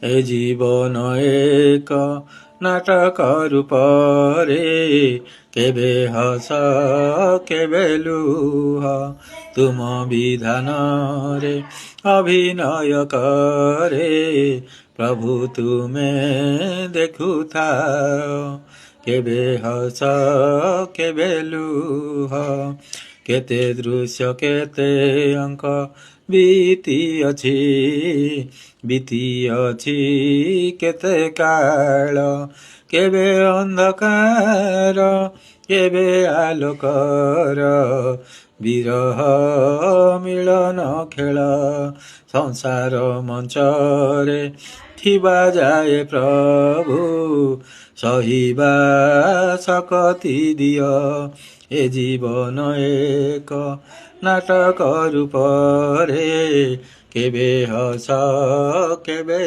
ଏ ଜୀବନ ଏକ ନାଟକ ରୂପରେ କେବେ ହସ କେବେ ଲୁହ ତୁମ ବିଧାନରେ ଅଭିନୟ କରେ ପ୍ରଭୁ ତୁମେ ଦେଖୁଥାଅ କେବେ ହସ କେବେ ଲୁହ କେତେ ଦୃଶ୍ୟ କେତେ ଅଙ୍କ ବିତି ଅଛି କେତେ କାଳ କେବେ ଅନ୍ଧକାର କେବେ ଆଲୋକର ବିରହ ମିଳନ ଖେଳ ସଂସାର ମଞ୍ଚରେ ଥିବା ଯାଏ ପ୍ରଭୁ ସହିବା ଶକ୍ତି ଦିଅ ଏ ଜୀବନ ଏକ ନାଟକ ରୂପରେ କେବେ ହସ କେବେ